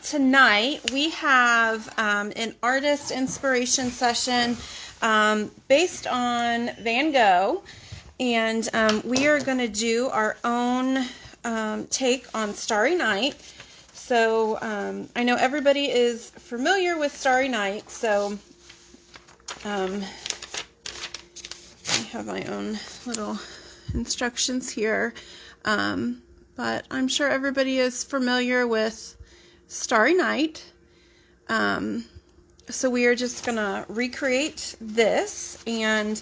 tonight we have an artist inspiration session based on Van Gogh, and we are going to do our own take on Starry Night. So I know everybody is familiar with Starry Night, so I have my own little instructions here, but I'm sure everybody is familiar with Starry Night. So we are just gonna recreate this, and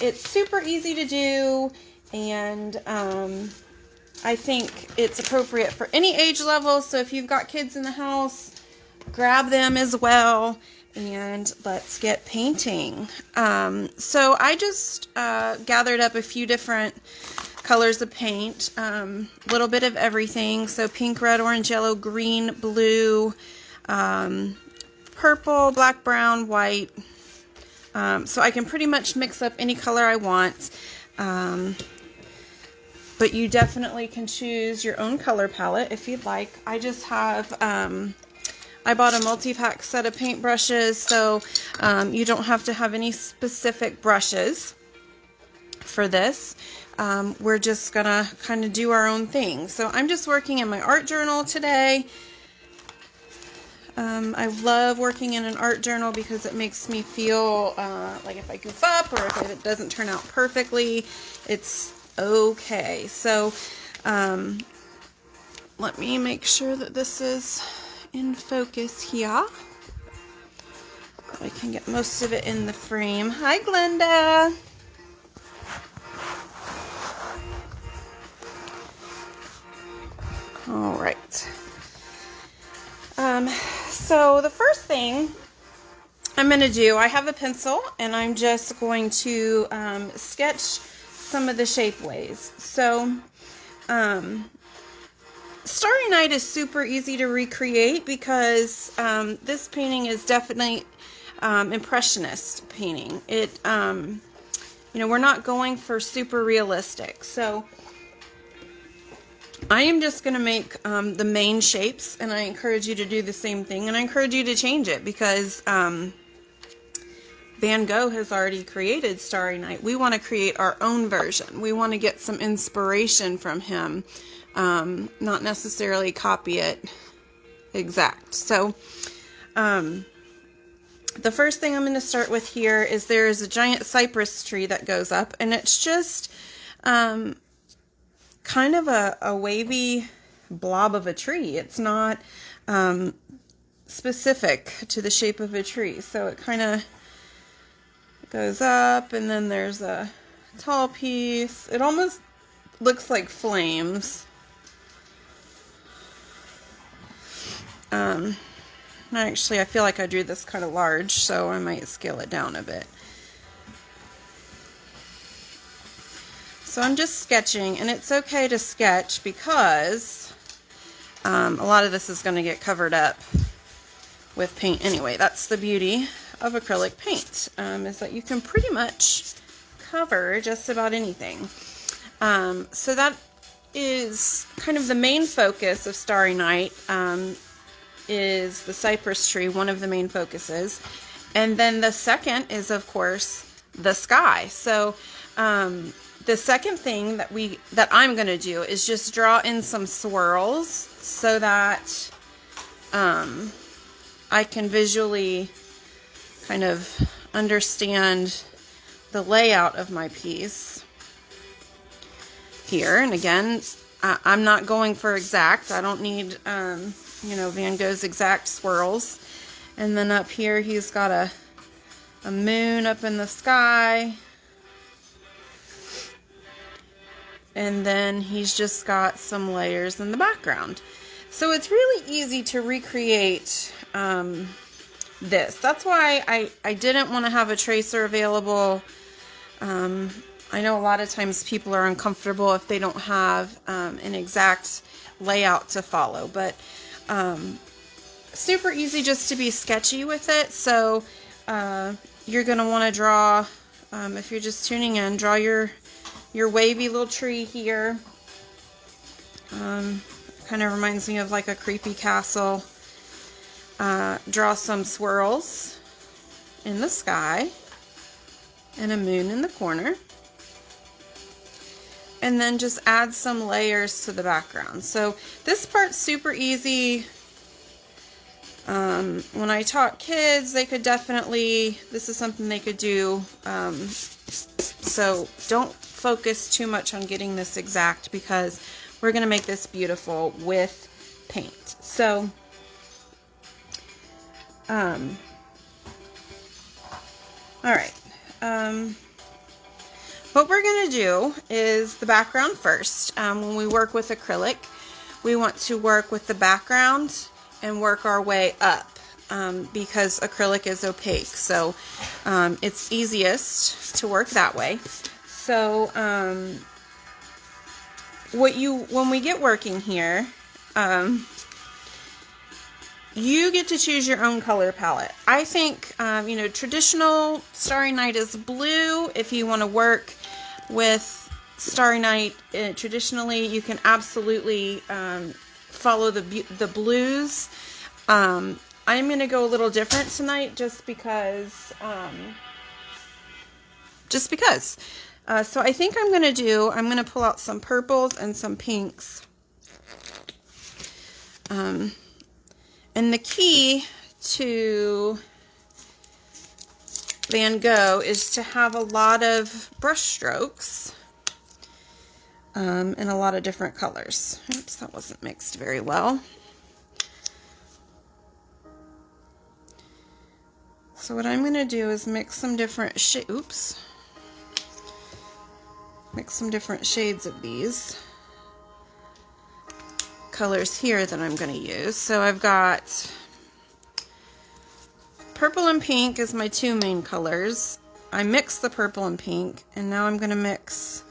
it's super easy to do, and I think it's appropriate for any age level. So if you've got kids in the house, grab them as well, and let's get painting. So I just gathered up a few different colors of paint, a little bit of everything. So pink, red, orange, yellow, green, blue, purple, black, brown, white. So I can pretty much mix up any color I want. But you definitely can choose your own color palette if you'd like. I just have, I bought a multi-pack set of paintbrushes, so you don't have to have any specific brushes for this. We're just gonna kind of do our own thing. So I'm just working in my art journal today. I love working in an art journal because it makes me feel like if I goof up or if it doesn't turn out perfectly, it's okay. So let me make sure that this is in focus here. I can get most of it in the frame. Hi, Glenda. All right. So the first thing I'm going to do, I have a pencil, and I'm just going to sketch some of the shapeways. So Starry Night is super easy to recreate because this painting is definitely impressionist painting. It, we're not going for super realistic. So I am just going to make the main shapes, and I encourage you to do the same thing, and I encourage you to change it because Van Gogh has already created Starry Night. We want to create our own version. We want to get some inspiration from him, not necessarily copy it exact. So the first thing I'm going to start with here is there is a giant cypress tree that goes up, and it's just kind of a wavy blob of a tree. It's not specific to the shape of a tree. So it kind of goes up, and then there's a tall piece. It almost looks like flames. Actually, I feel like I drew this kind of large, so I might scale it down a bit. So I'm just sketching, and it's okay to sketch because a lot of this is going to get covered up with paint anyway. That's the beauty of acrylic paint, is that you can pretty much cover just about anything. So that is kind of the main focus of Starry Night, is the cypress tree, one of the main focuses. And then the second is, of course, the sky. So the second thing that I'm going to do is just draw in some swirls so that I can visually kind of understand the layout of my piece here. And again, I'm not going for exact. I don't need, Van Gogh's exact swirls. And then up here, he's got a moon up in the sky. And then he's just got some layers in the background. So it's really easy to recreate this. That's why I didn't want to have a tracer available. I know a lot of times people are uncomfortable if they don't have an exact layout to follow. But super easy just to be sketchy with it. So you're going to want to draw, if you're just tuning in, draw your wavy little tree here. Kind of reminds me of like a creepy castle. draw some swirls in the sky and a moon in the corner. And then just add some layers to the background. So this part's super easy. When I taught kids, they could definitely, this is something they could do. So don't focus too much on getting this exact, because we're going to make this beautiful with paint. So, all right. What we're going to do is the background first. When we work with acrylic, we want to work with the background and work our way up, because acrylic is opaque. So it's easiest to work that way. So when we get working here, you get to choose your own color palette. I think, you know, traditional Starry Night is blue. If you want to work with Starry Night traditionally, you can absolutely follow the blues. I'm going to go a little different tonight just because. So I think I'm going to pull out some purples and some pinks. And the key to Van Gogh is to have a lot of brush strokes and a lot of different colors. Oops, that wasn't mixed very well. So what I'm going to do is mix some different shades of these colors here that I'm going to use. So I've got purple and pink as my two main colors. I mixed the purple and pink, and now I'm going to mix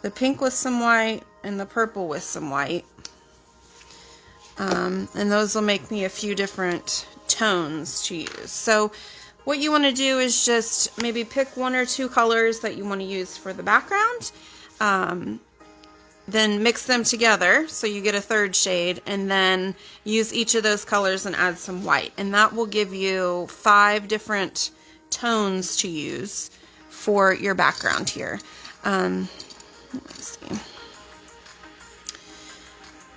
the pink with some white and the purple with some white. And those will make me a few different tones to use. So what you want to do is just maybe pick one or two colors that you want to use for the background. Then mix them together so you get a third shade, and then use each of those colors and add some white. And that will give you 5 different tones to use for your background here. Let's see.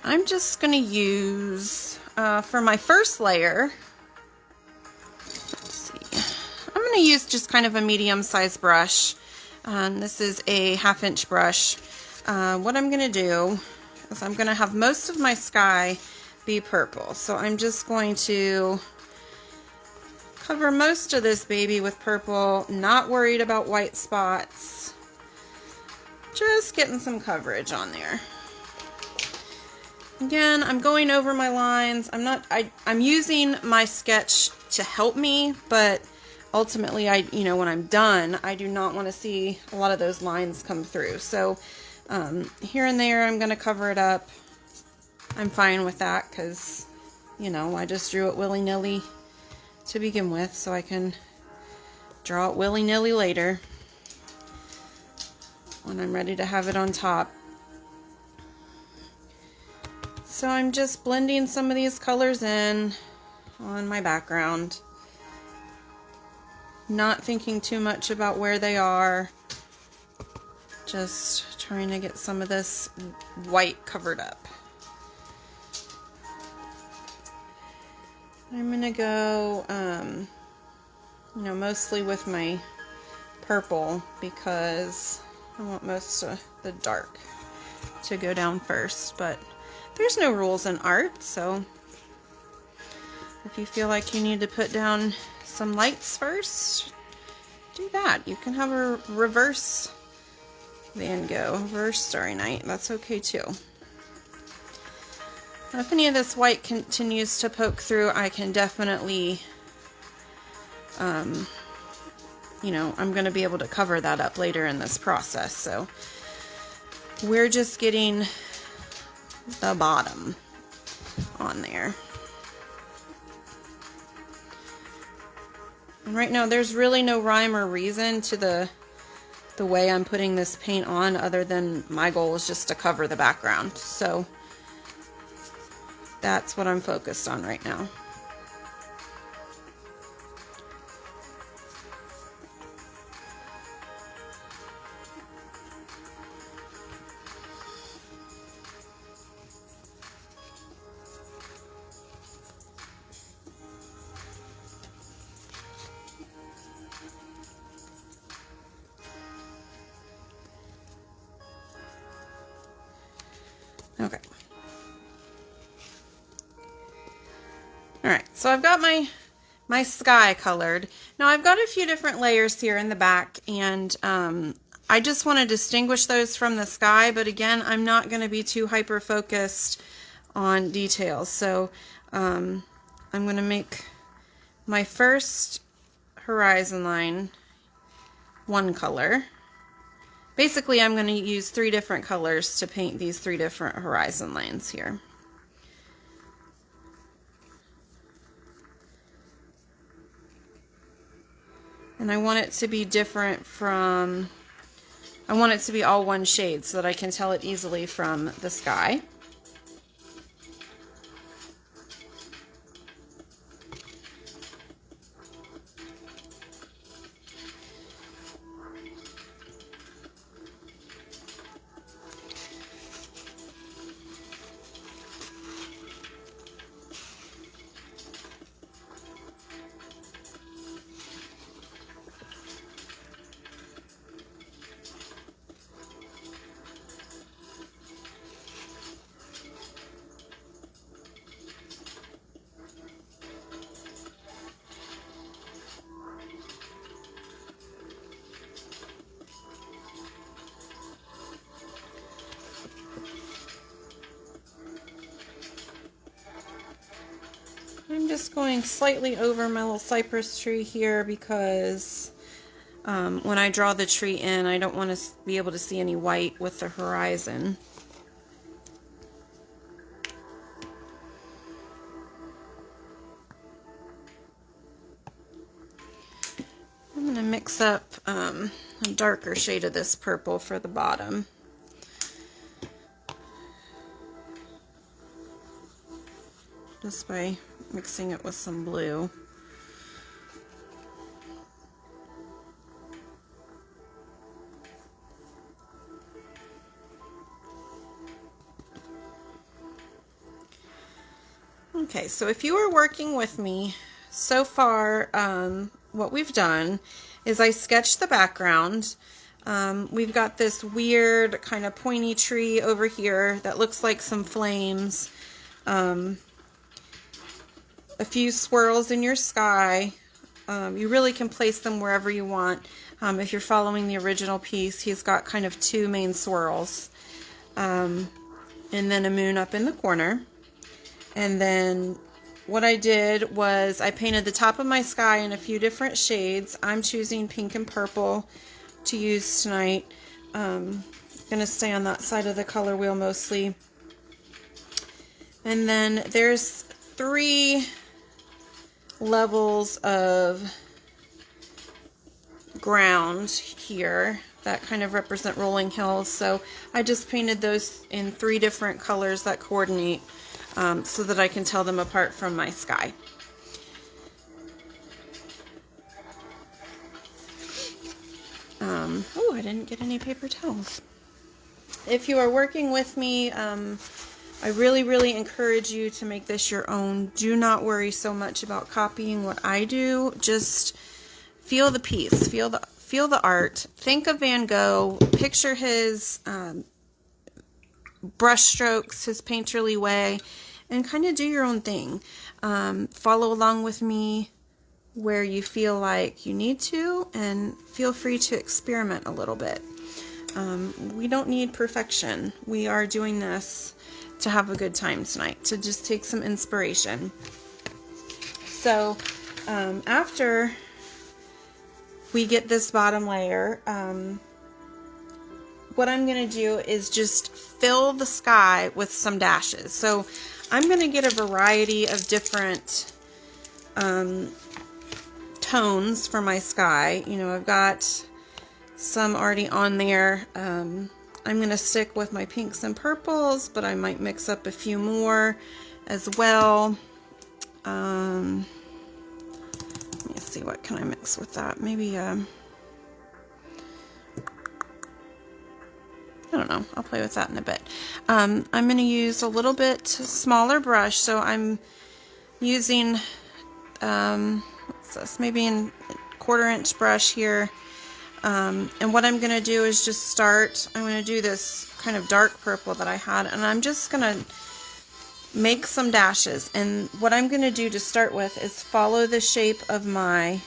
I'm just going to use, for my first layer, let's see, I'm going to use just kind of a medium-sized brush. This is a 1/2 inch brush. What I'm going to do is I'm going to have most of my sky be purple. So I'm just going to cover most of this baby with purple, not worried about white spots. Just getting some coverage on there. Again, I'm going over my lines. I'm using my sketch to help me, but ultimately, when I'm done, I do not want to see a lot of those lines come through. So here and there, I'm going to cover it up. I'm fine with that because, I just drew it willy-nilly to begin with, so I can draw it willy-nilly later when I'm ready to have it on top. So I'm just blending some of these colors in on my background, not thinking too much about where they are, just trying to get some of this white covered up. I'm going to go, mostly with my purple because I want most of the dark to go down first, but there's no rules in art, so if you feel like you need to put down some lights first, do that. You can have a reverse Van Gogh, reverse Starry Night. That's okay too. If any of this white continues to poke through, I can definitely, I'm going to be able to cover that up later in this process. So we're just getting the bottom on there. And right now, there's really no rhyme or reason to the way I'm putting this paint on, other than my goal is just to cover the background. So that's what I'm focused on right now. Okay. Alright, so I've got my sky colored. Now I've got a few different layers here in the back, and I just want to distinguish those from the sky, but again, I'm not going to be too hyper focused on details. So I'm going to make my first horizon line one color. Basically, I'm going to use 3 different colors to paint these 3 different horizon lines here. And I want it to be different from, I want it to be all one shade so that I can tell it easily from the sky. I'm just going slightly over my little cypress tree here because when I draw the tree in, I don't want to be able to see any white with the horizon. I'm going to mix up a darker shade of this purple for the bottom. Just by mixing it with some blue. Okay, so if you are working with me, so far what we've done is I sketched the background. We've got this weird kind of pointy tree over here that looks like some flames. A few swirls in your sky. You really can place them wherever you want. If you're following the original piece, he's got kind of 2 main swirls. And then a moon up in the corner. And then what I did was I painted the top of my sky in a few different shades. I'm choosing pink and purple to use tonight. I'm going to stay on that side of the color wheel mostly. And then there's 3 levels of ground here that kind of represent rolling hills. So I just painted those in 3 different colors that coordinate so that I can tell them apart from my sky. Oh, I didn't get any paper towels. If you are working with me, I really encourage you to make this your own. Do not worry so much about copying what I do. Just feel the piece, feel the art. Think of Van Gogh, picture his brush strokes, his painterly way, and kind of do your own thing. Follow along with me where you feel like you need to, and feel free to experiment a little bit. We don't need perfection. We are doing this to have a good time tonight, to just take some inspiration. So after we get this bottom layer, what I'm going to do is just fill the sky with some dashes. So I'm going to get a variety of different tones for my sky. You know, I've got some already on there. I'm going to stick with my pinks and purples, but I might mix up a few more as well. Let me see, what can I mix with that? Maybe, I don't know. I'll play with that in a bit. I'm going to use a little bit smaller brush, so I'm using, what's this? Maybe a 1/4 inch brush here. And what I'm going to do is just start, I'm going to do this kind of dark purple that I had, and I'm just going to make some dashes. And what I'm going to do to start with is follow the shape of my,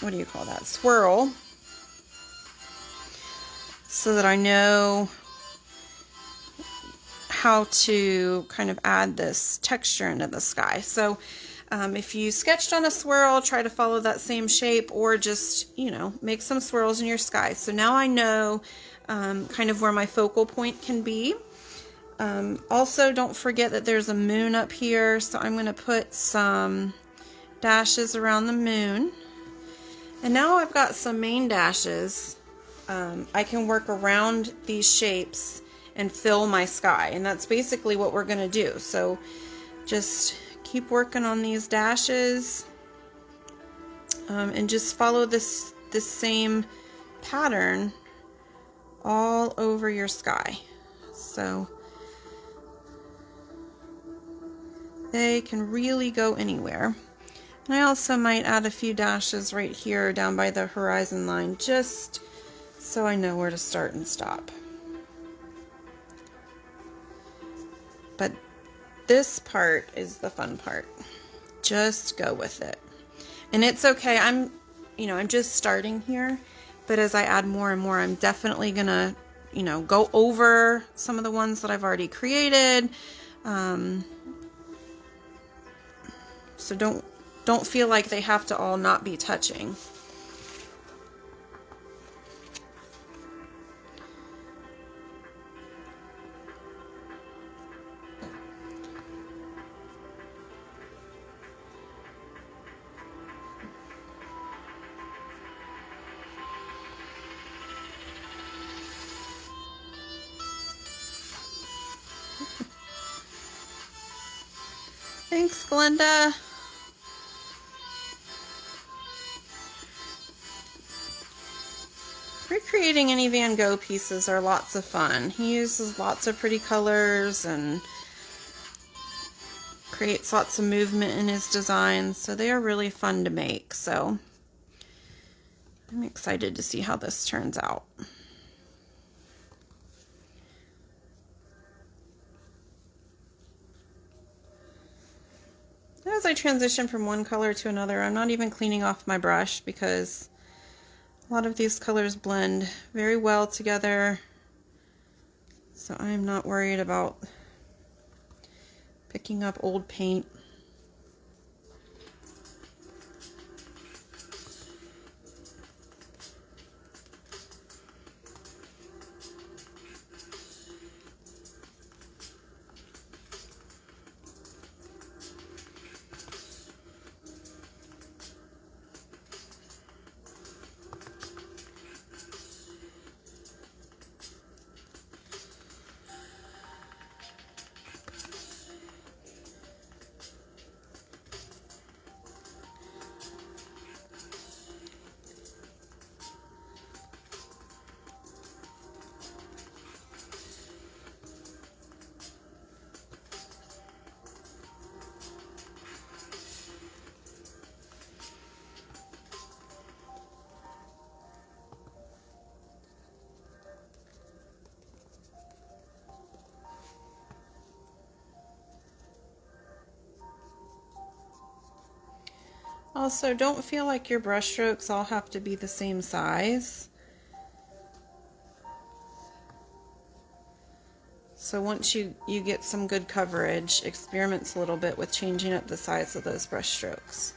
what do you call that, swirl, so that I know how to kind of add this texture into the sky. So if you sketched on a swirl, try to follow that same shape, or just, you know, make some swirls in your sky. So now I know kind of where my focal point can be. Also, don't forget that there's a moon up here, so I'm going to put some dashes around the moon. And now I've got some main dashes. I can work around these shapes and fill my sky, and that's basically what we're going to do. So just keep working on these dashes, and just follow this same pattern all over your sky. So they can really go anywhere. And I also might add a few dashes right here down by the horizon line, just so I know where to start and stop. But this part is the fun part. Just go with it. And it's okay. I'm just starting here, but as I add more and more, I'm definitely gonna, go over some of the ones that I've already created. So don't feel like they have to all not be touching. Thanks, Glenda. Recreating any Van Gogh pieces are lots of fun. He uses lots of pretty colors and creates lots of movement in his designs, so they are really fun to make. So I'm excited to see how this turns out. As I transition from one color to another, I'm not even cleaning off my brush because a lot of these colors blend very well together. So I'm not worried about picking up old paint. Also, don't feel like your brush strokes all have to be the same size. So once you get some good coverage, experiment a little bit with changing up the size of those brush strokes.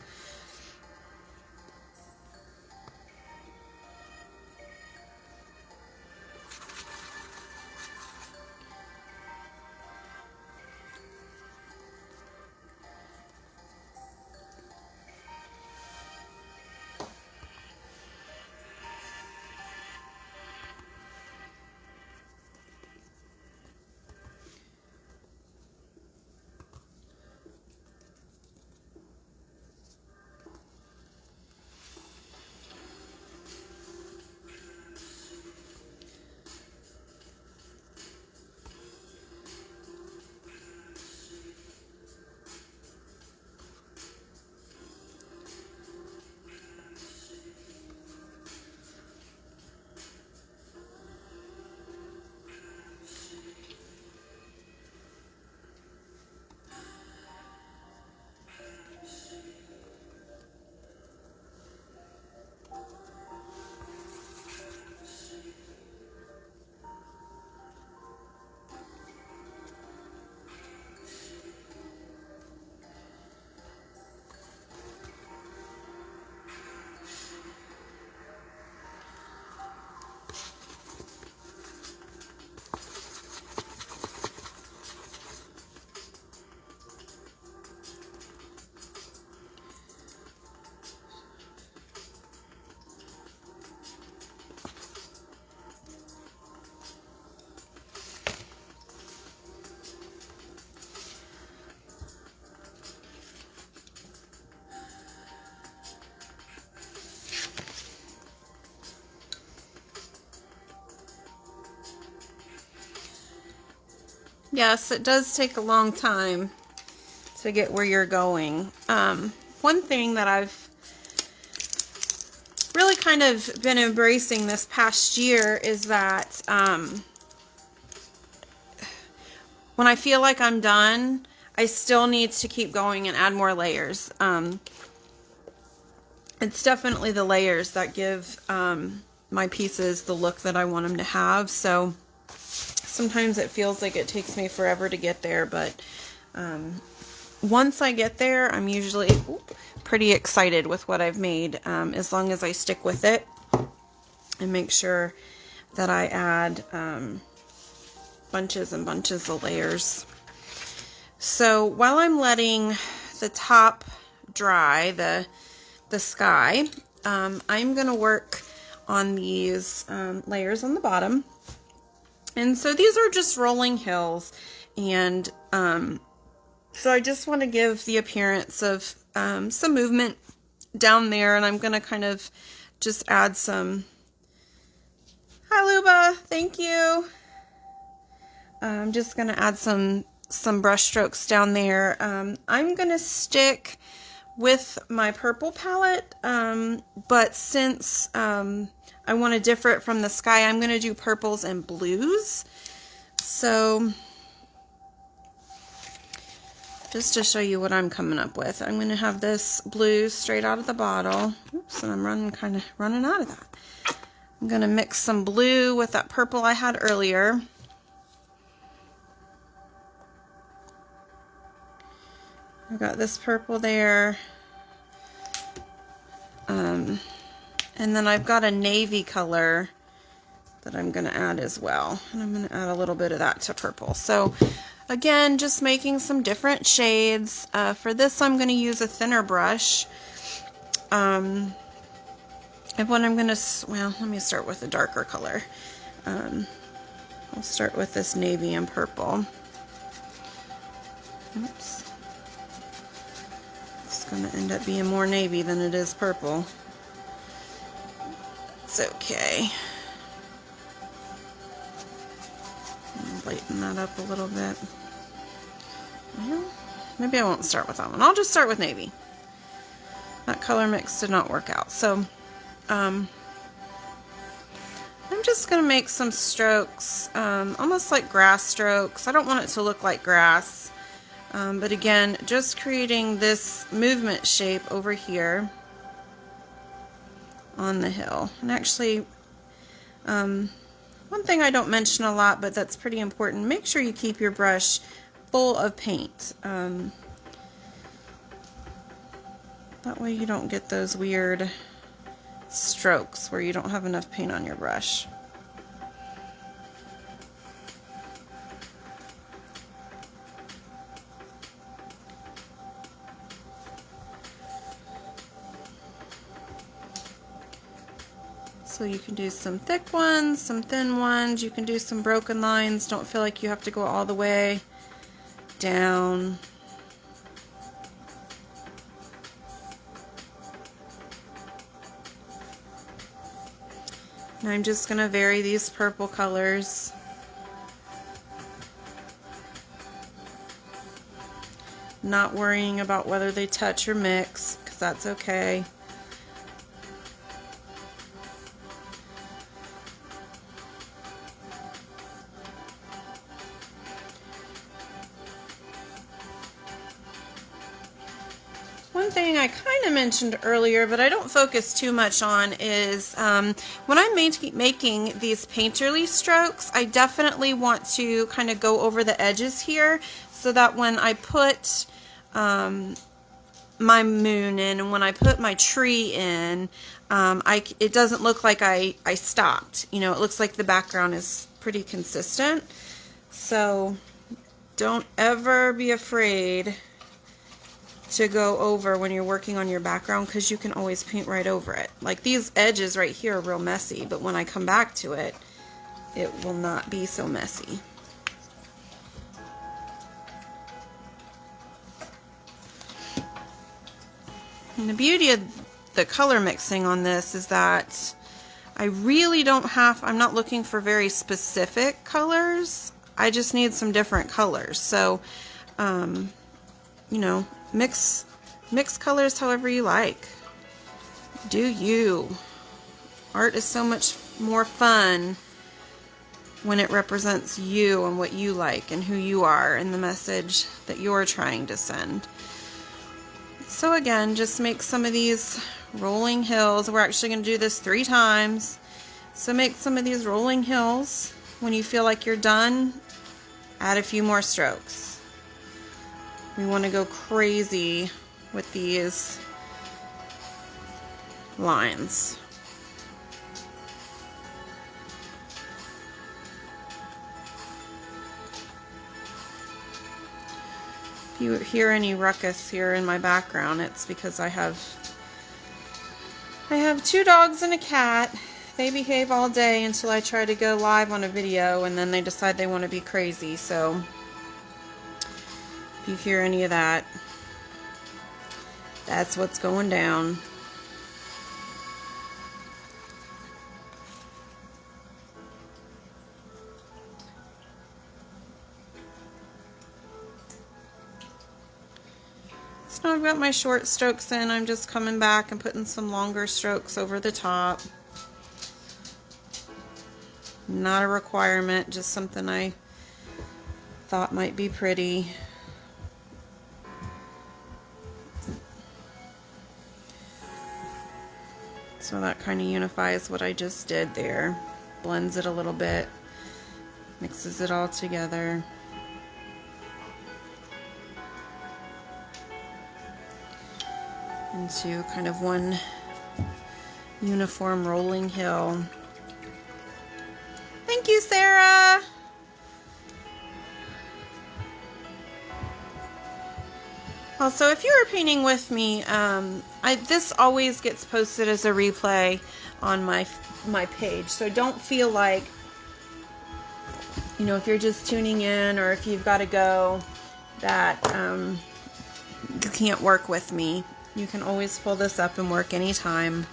Yes, it does take a long time to get where you're going. One thing that I've really kind of been embracing this past year is that when I feel like I'm done, I still need to keep going and add more layers. It's definitely the layers that give my pieces the look that I want them to have. So sometimes it feels like it takes me forever to get there, but once I get there, I'm usually pretty excited with what I've made, as long as I stick with it and make sure that I add bunches and bunches of layers. So while I'm letting the top dry, the sky, I'm going to work on these layers on the bottom. And so these are just rolling hills, and so I just want to give the appearance of some movement down there, and I'm going to kind of just add some, hi Luba, thank you. I'm just going to add some brush strokes down there. I'm going to stick with my purple palette, but since I want to differ it from the sky, I'm going to do purples and blues. So just to show you what I'm coming up with, I'm going to have this blue straight out of the bottle. Oops, and I'm kind of running out of that. I'm going to mix some blue with that purple I had earlier. I've got this purple there. And then I've got a navy color that I'm going to add as well. And I'm going to add a little bit of that to purple. So again, just making some different shades. For this, I'm going to use a thinner brush. And what I'm going to, well, let me start with a darker color. I'll start with this navy and purple. Oops. It's going to end up being more navy than it is purple. It's okay. Lighten that up a little bit. Well, maybe I won't start with that one. I'll just start with navy. That color mix did not work out. So I'm just going to make some strokes, almost like grass strokes. I don't want it to look like grass. But again, just creating this movement shape over here on the hill. And actually, one thing I don't mention a lot, but that's pretty important, make sure you keep your brush full of paint. That way you don't get those weird strokes where you don't have enough paint on your brush. So you can do some thick ones, some thin ones, you can do some broken lines. Don't feel like you have to go all the way down. And I'm just going to vary these purple colors. Not worrying about whether they touch or mix, because that's okay. One thing I kind of mentioned earlier, but I don't focus too much on, is when I'm making these painterly strokes, I definitely want to kind of go over the edges here so that when I put my moon in and when I put my tree in, it doesn't look like I stopped. You know, it looks like the background is pretty consistent. So don't ever be afraid to go over when you're working on your background, because you can always paint right over it. Like these edges right here are real messy, but when I come back to it, it will not be so messy. And the beauty of the color mixing on this is that I really don't have, I'm not looking for very specific colors. I just need some different colors. So, you know, mix colors however you like. Do you. Art is so much more fun when it represents you and what you like and who you are and the message that you're trying to send. So again, just make some of these rolling hills. We're actually going to do this 3 times. So make some of these rolling hills. When you feel like you're done, add a few more strokes. We want to go crazy with these lines. If you hear any ruckus here in my background, it's because I have 2 dogs and a cat. They behave all day until I try to go live on a video, and then they decide they want to be crazy. So if you hear any of that, that's what's going down. So now I've got my short strokes in. I'm just coming back and putting some longer strokes over the top. Not a requirement, just something I thought might be pretty. So that kind of unifies what I just did there. Blends it a little bit, mixes it all together. Into kind of one uniform rolling hill. Thank you, Sarah. Also, if you are painting with me, this always gets posted as a replay on my page. So don't feel like, you know, if you're just tuning in or if you've got to go, that you can't work with me. You can always pull this up and work anytime.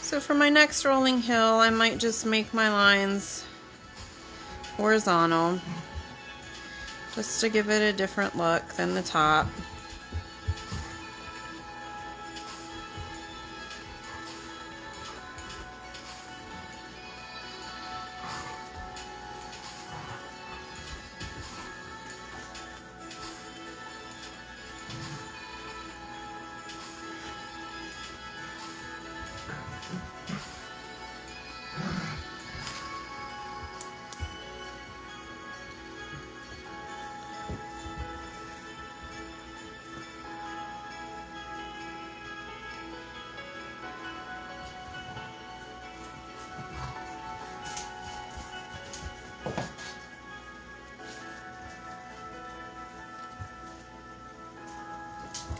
So for my next rolling hill, I might just make my lines horizontal, just to give it a different look than the top.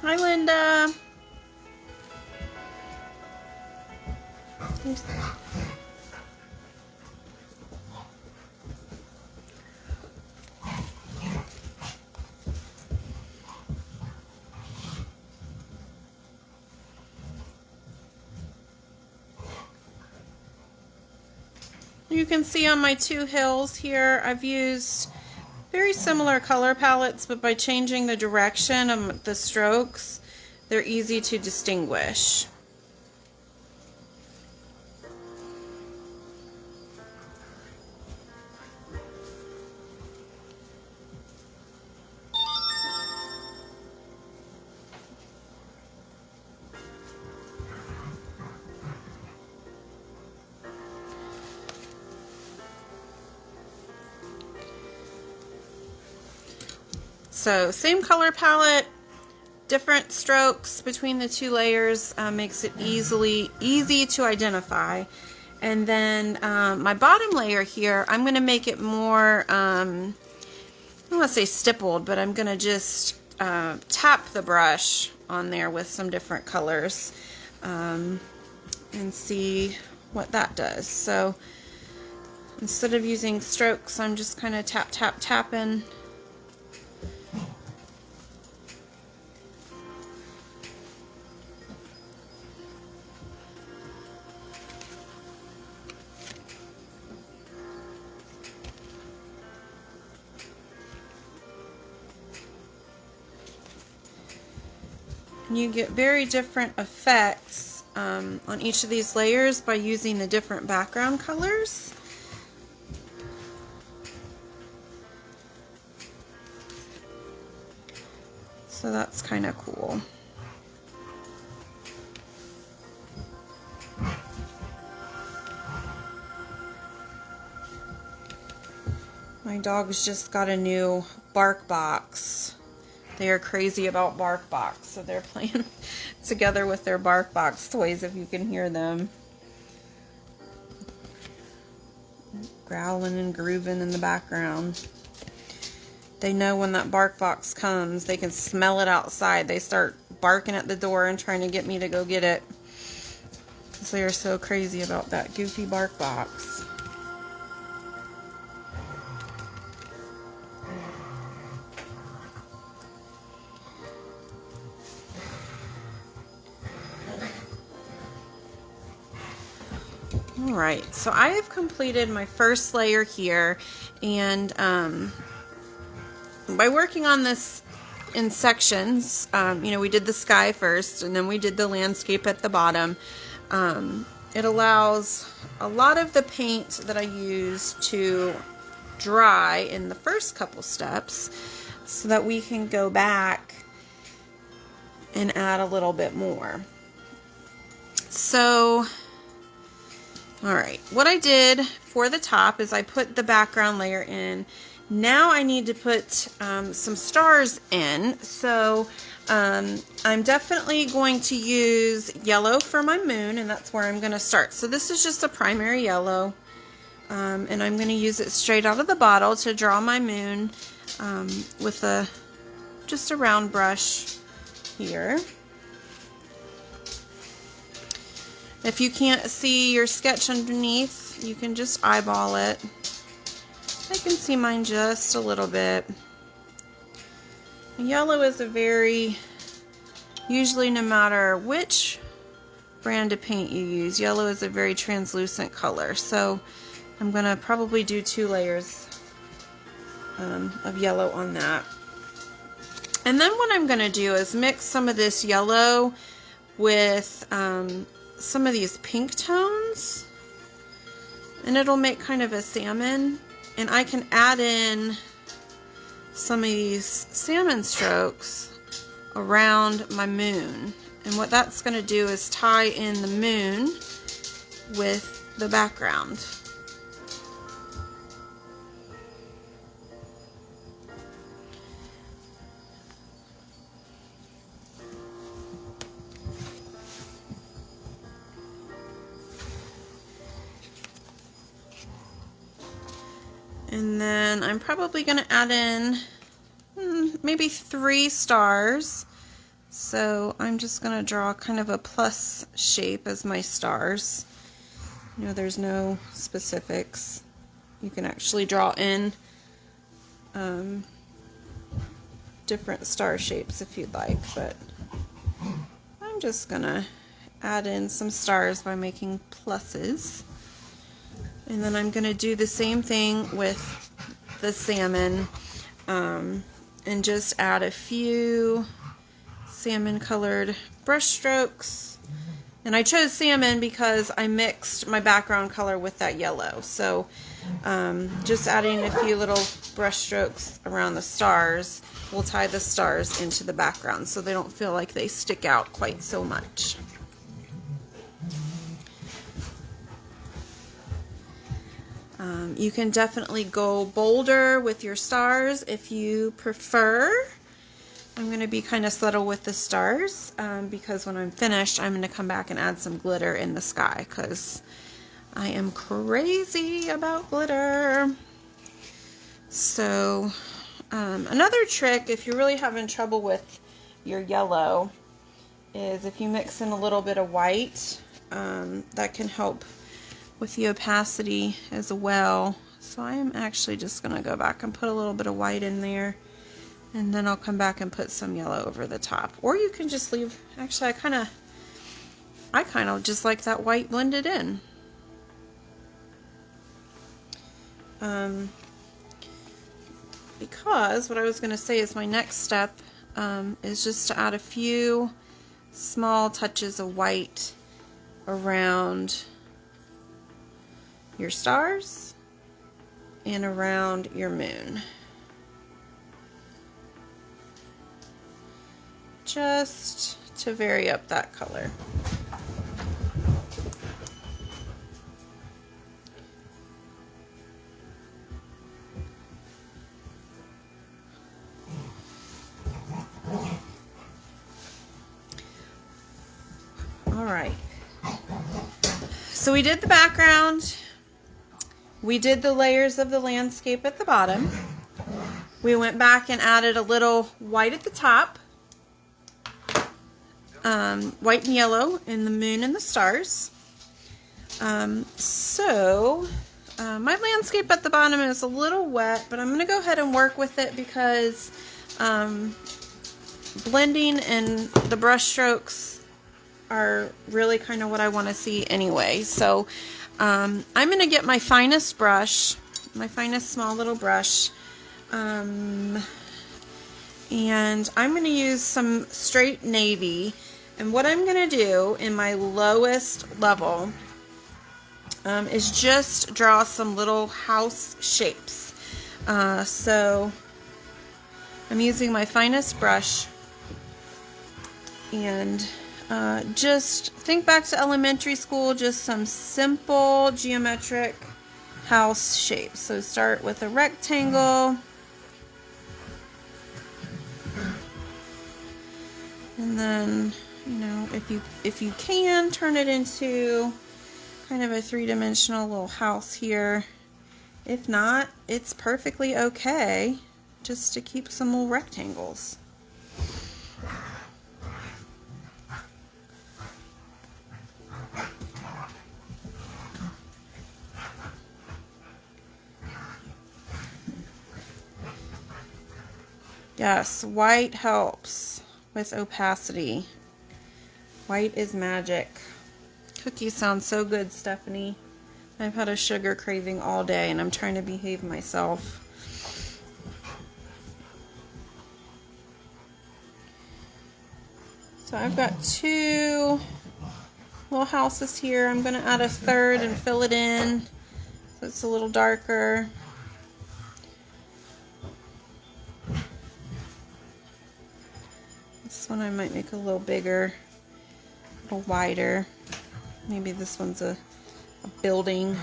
Hi, Linda. You can see on my 2 hills here, I've used very similar color palettes, but by changing the direction of the strokes, they're easy to distinguish. So same color palette, different strokes between the 2 layers makes it easy to identify. And then my bottom layer here, I'm going to make it more, I don't want to say stippled, but I'm going to just tap the brush on there with some different colors and see what that does. So instead of using strokes, I'm just kind of tapping. You get very different effects on each of these layers by using the different background colors. So that's kind of cool. My dogs just got a new bark box. They are crazy about bark box, so they're playing together with their bark box toys, if you can hear them. Growling and grooving in the background. They know when that bark box comes, they can smell it outside. They start barking at the door and trying to get me to go get it. So they're so crazy about that goofy bark box. Alright, so I have completed my first layer here, and by working on this in sections, you know, we did the sky first, and then we did the landscape at the bottom. It allows a lot of the paint that I use to dry in the first couple steps, so that we can go back and add a little bit more. So, alright, what I did for the top is I put the background layer in. Now I need to put some stars in. So I'm definitely going to use yellow for my moon, and that's where I'm going to start. So this is just a primary yellow, and I'm going to use it straight out of the bottle to draw my moon with just a round brush here. If you can't see your sketch underneath, you can just eyeball it. I can see mine just a little bit. Yellow is usually no matter which brand of paint you use, yellow is a very translucent color. So I'm going to probably do 2 layers of yellow on that. And then what I'm going to do is mix some of this yellow with some of these pink tones, and it'll make kind of a salmon, and I can add in some of these salmon strokes around my moon, and what that's going to do is tie in the moon with the background. And then I'm probably going to add in maybe 3 stars. So I'm just going to draw kind of a plus shape as my stars. You know, there's no specifics. You can actually draw in different star shapes if you'd like, but I'm just going to add in some stars by making pluses. And then I'm going to do the same thing with the salmon, and just add a few salmon colored brush strokes. And I chose salmon because I mixed my background color with that yellow. So just adding a few little brush strokes around the stars will tie the stars into the background so they don't feel like they stick out quite so much. You can definitely go bolder with your stars if you prefer. I'm going to be kind of subtle with the stars because when I'm finished, I'm going to come back and add some glitter in the sky because I am crazy about glitter. So another trick, if you're really having trouble with your yellow, is if you mix in a little bit of white, that can help with the opacity as well. So I am actually just going to go back and put a little bit of white in there, and then I'll come back and put some yellow over the top. Or you can just leave, actually I kind of just like that white blended in. Because what I was going to say is my next step is just to add a few small touches of white around your stars and around your moon. Just to vary up that color. All right. So we did the background. We did the layers of the landscape at the bottom. We went back and added a little white at the top. White and yellow in the moon and the stars. My landscape at the bottom is a little wet, but I'm going to go ahead and work with it because blending and the brush strokes are really kind of what I want to see anyway. So I'm going to get my finest brush, my finest small little brush, and I'm going to use some straight navy. And what I'm going to do in my lowest level is just draw some little house shapes. So I'm using my finest brush, and just think back to elementary school, just some simple geometric house shapes. So start with a rectangle, and then, you know, if you can, turn it into kind of a three-dimensional little house here. If not, it's perfectly okay just to keep some little rectangles. Yes, white helps with opacity. White is magic. Cookies sound so good, Stephanie. I've had a sugar craving all day and I'm trying to behave myself. So I've got two little houses here. I'm going to add a third and fill it in so it's a little darker. This one I might make a little bigger, a little wider. Maybe this one's a building.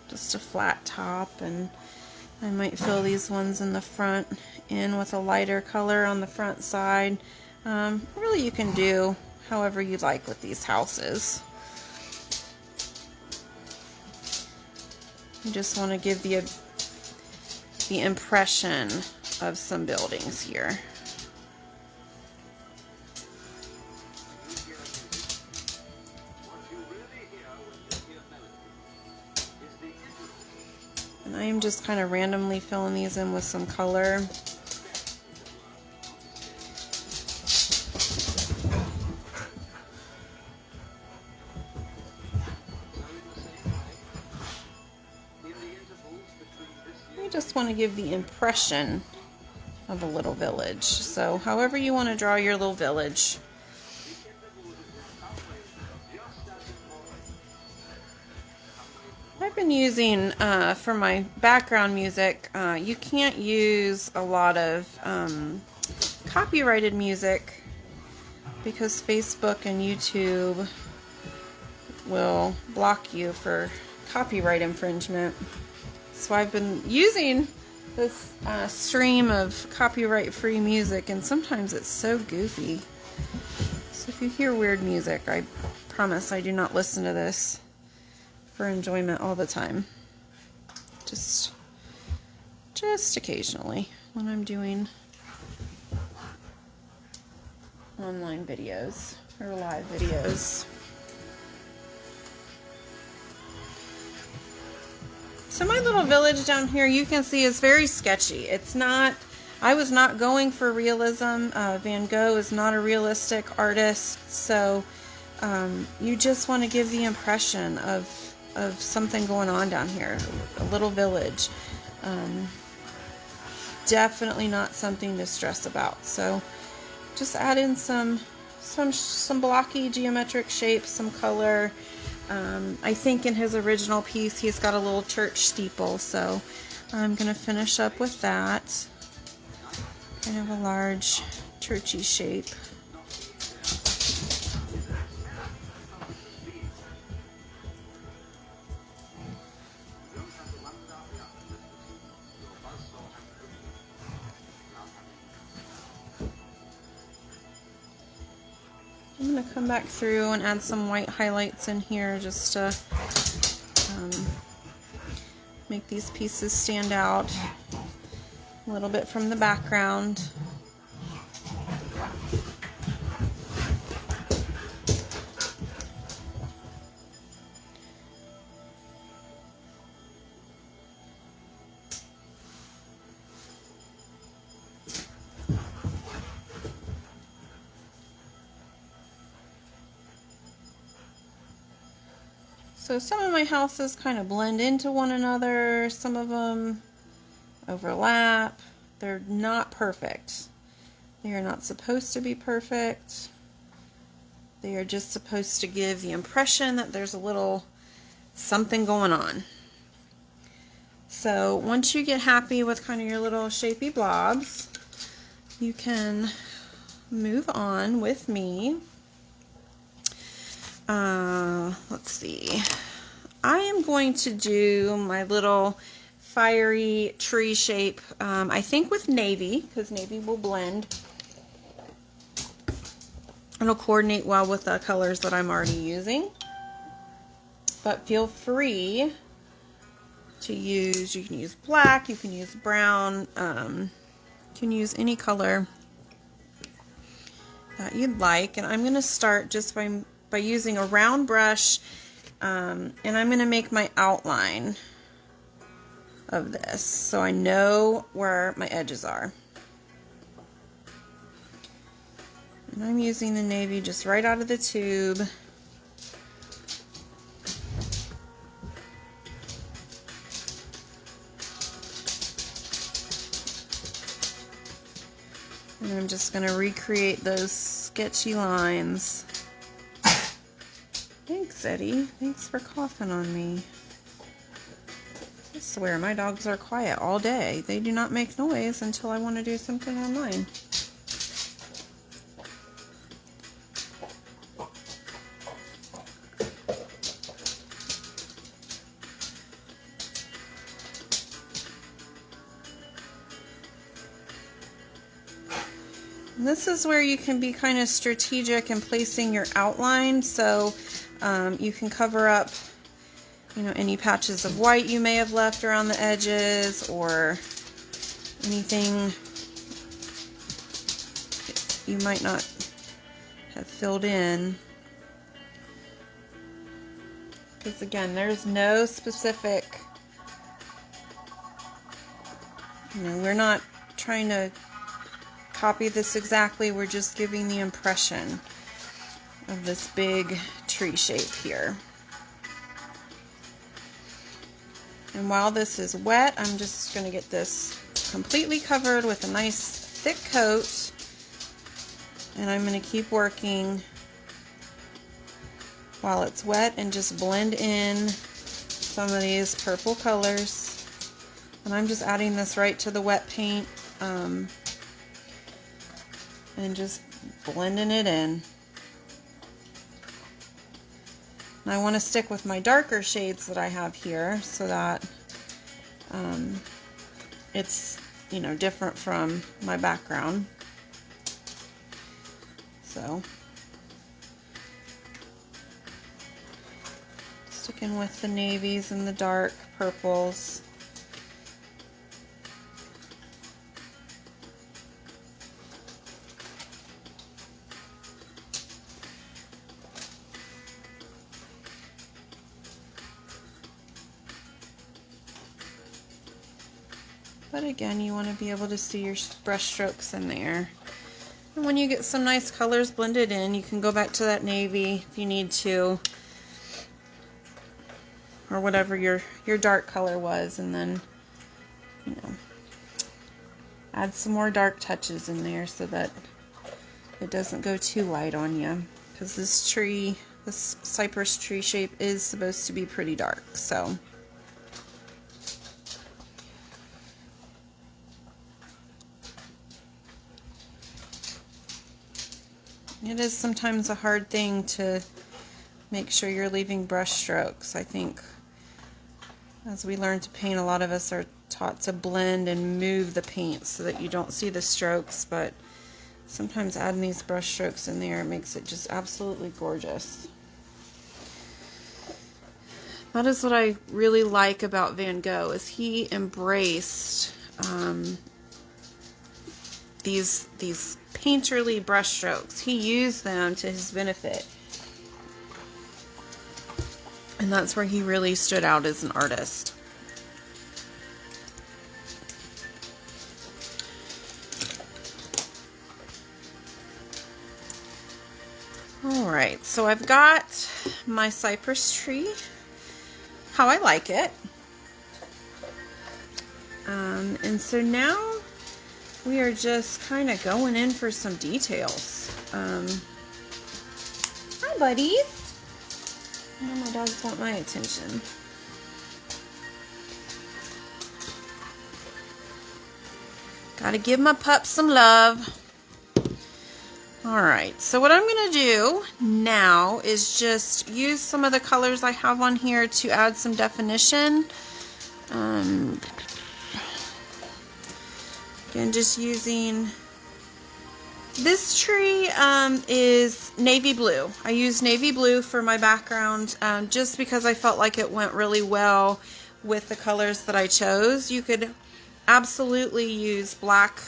Just a flat top, and I might fill these ones in the front in with a lighter color on the front side. Really, you can do however you like with these houses. You just want to give the impression of some buildings here. And I am just kind of randomly filling these in with some color. Just want to give the impression of a little village. So however you want to draw your little village. I've been using for my background music, you can't use a lot of copyrighted music because Facebook and YouTube will block you for copyright infringement. So I've been using this stream of copyright-free music, and sometimes it's so goofy. So if you hear weird music, I promise I do not listen to this for enjoyment all the time. Just occasionally when I'm doing online videos or live videos. So my little village down here, you can see, is very sketchy. It's not, I was not going for realism. Van Gogh is not a realistic artist, so you just want to give the impression of of something going on down here, a little village. Definitely not something to stress about. So just add in some blocky geometric shapes, some color. I think in his original piece he's got a little church steeple, so I'm going to finish up with that. Kind of a large churchy shape. I'm going to come back through and add some white highlights in here just to make these pieces stand out a little bit from the background. So some of my houses kind of blend into one another, some of them overlap. They're not perfect. They are not supposed to be perfect. They are just supposed to give the impression that there's a little something going on. So once you get happy with kind of your little shapy blobs, you can move on with me. Let's see. I am going to do my little fiery tree shape, I think with navy, because navy will blend. It'll coordinate well with the colors that I'm already using. But feel free to use, you can use black, you can use brown, you can use any color that you'd like. And I'm going to start just by using a round brush, and I'm going to make my outline of this so I know where my edges are. And I'm using the navy just right out of the tube. And I'm just going to recreate those sketchy lines. Thanks, Eddie. Thanks for coughing on me. I swear my dogs are quiet all day. They do not make noise until I want to do something online. And this is where you can be kind of strategic in placing your outline, so you can cover up, you know, any patches of white you may have left around the edges, or anything you might not have filled in. Because again, there's no specific, you know, we're not trying to copy this exactly, we're just giving the impression of this big tree shape here. And while this is wet, I'm just going to get this completely covered with a nice thick coat, and I'm going to keep working while it's wet and just blend in some of these purple colors. And I'm just adding this right to the wet paint, and just blending it in. And I want to stick with my darker shades that I have here so that it's, you know, different from my background. So sticking with the navies and the dark purples. But again, you want to be able to see your brush strokes in there. And when you get some nice colors blended in, you can go back to that navy if you need to. or whatever your dark color was, and then, you know, add some more dark touches in there so that it doesn't go too light on you, because this tree, this cypress tree shape is supposed to be pretty dark. So it is sometimes a hard thing to make sure you're leaving brush strokes. I think as we learn to paint, a lot of us are taught to blend and move the paint so that you don't see the strokes, but sometimes adding these brush strokes in there makes it just absolutely gorgeous. That is what I really like about Van Gogh, is he embraced these painterly brush strokes. He used them to his benefit. And that's where he really stood out as an artist. Alright, so I've got my cypress tree, how I like it. And so now we are just kind of going in for some details. Hi, buddies. Now my dogs want my attention. Gotta give my pup some love. Alright, so what I'm going to do now is just use some of the colors I have on here to add some definition. Again, just using this tree is navy blue. I used navy blue for my background just because I felt like it went really well with the colors that I chose. You could absolutely use black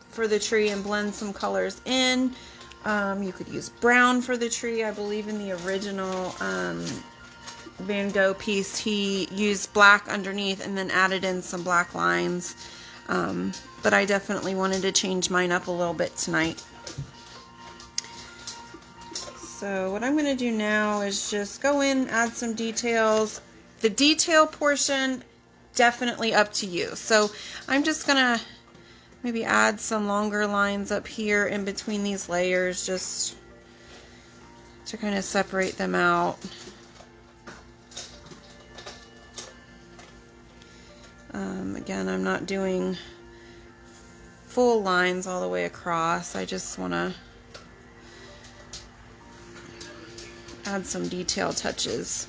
for the tree and blend some colors in. You could use brown for the tree. I believe in the original Van Gogh piece he used black underneath and then added in some black lines. But I definitely wanted to change mine up a little bit tonight. So what I'm going to do now is just go in, add some details. The detail portion, definitely up to you. So I'm just going to maybe add some longer lines up here in between these layers just to kind of separate them out. Again, I'm not doing full lines all the way across. I just want to add some detail touches.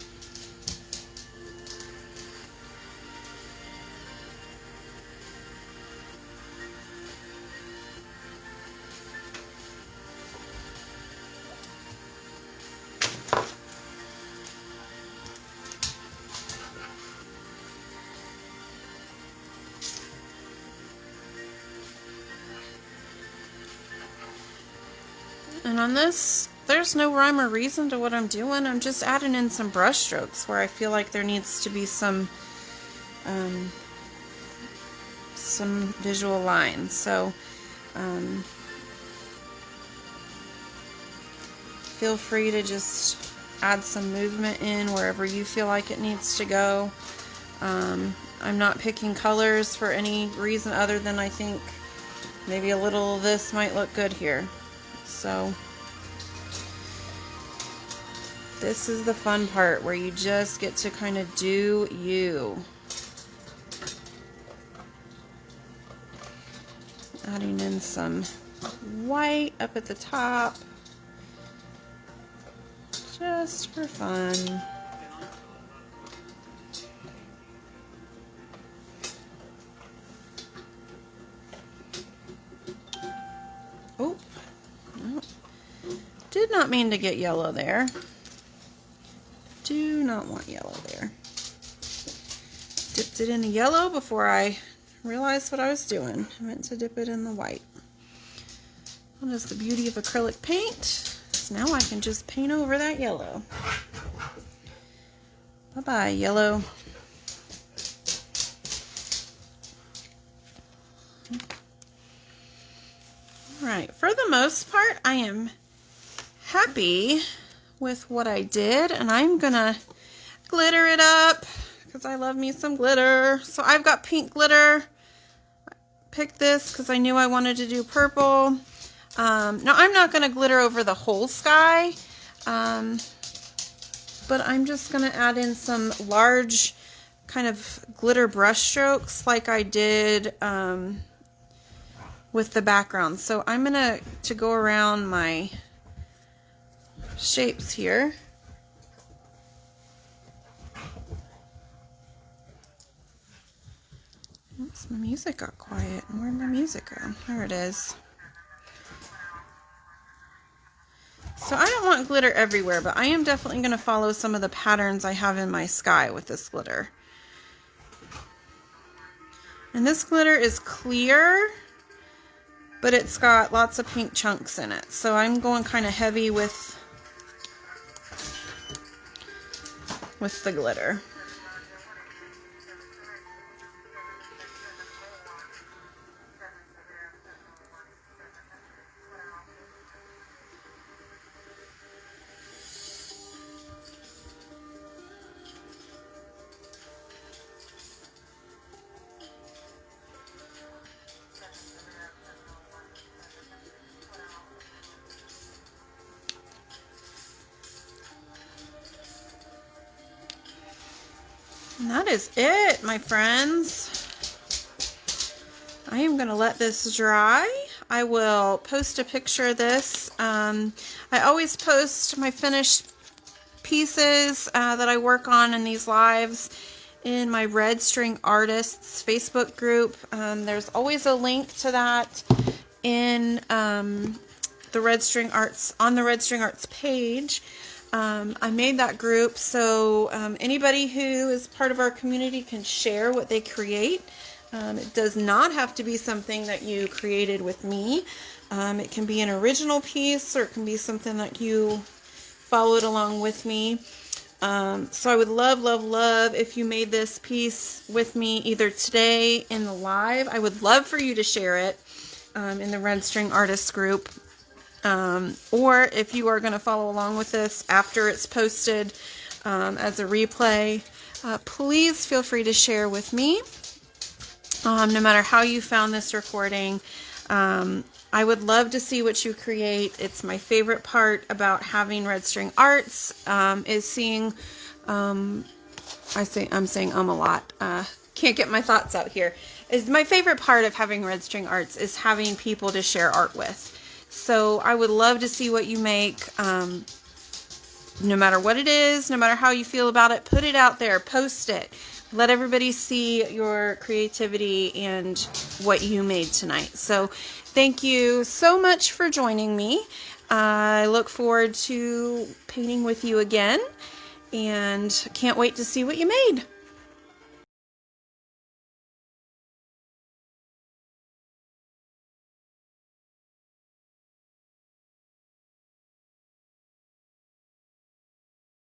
And on this, there's no rhyme or reason to what I'm doing. I'm just adding in some brush strokes where I feel like there needs to be some visual lines. So feel free to just add some movement in wherever you feel like it needs to go. I'm not picking colors for any reason other than I think maybe a little of this might look good here. So this is the fun part where you just get to kind of do you. Adding in some white up at the top just for fun. Oh, no. Did not mean to get yellow there. Do not want yellow there. Dipped it in the yellow before I realized what I was doing. I meant to dip it in the white. That is the beauty of acrylic paint. So now I can just paint over that yellow. Bye-bye, yellow. Alright, for the most part, I am happy with what I did, and I'm gonna glitter it up because I love me some glitter. So I've got pink glitter. Picked this because I knew I wanted to do purple. Now I'm not going to glitter over the whole sky, but I'm just going to add in some large kind of glitter brush strokes like I did with the background. So I'm going to go around my shapes here. Oops, my music got quiet. Where'd my music go? There it is. So I don't want glitter everywhere, but I am definitely going to follow some of the patterns I have in my sky with this glitter. And this glitter is clear, but it's got lots of pink chunks in it. So I'm going kind of heavy with the glitter. And that is it, my friends. I am going to let this dry. I will post a picture of this. I always post my finished pieces that I work on in these lives in my Red String Artists Facebook group. There's always a link to that in the Red String Arts, on the Red String Arts page. I made that group so anybody who is part of our community can share what they create. It does not have to be something that you created with me. It can be an original piece, or it can be something that you followed along with me. So I would love, love, love if you made this piece with me either today in the live. I would love for you to share it in the Red String Artists group. Or if you are going to follow along with this after it's posted as a replay, please feel free to share with me. No matter how you found this recording, I would love to see what you create. It's my favorite part about having Red String Arts is seeing, I'm saying a lot. Can't get my thoughts out here. Is my favorite part of having Red String Arts is having people to share art with. So I would love to see what you make, no matter what it is, no matter how you feel about it, put it out there, post it. Let everybody see your creativity and what you made tonight. So thank you so much for joining me. I look forward to painting with you again and can't wait to see what you made.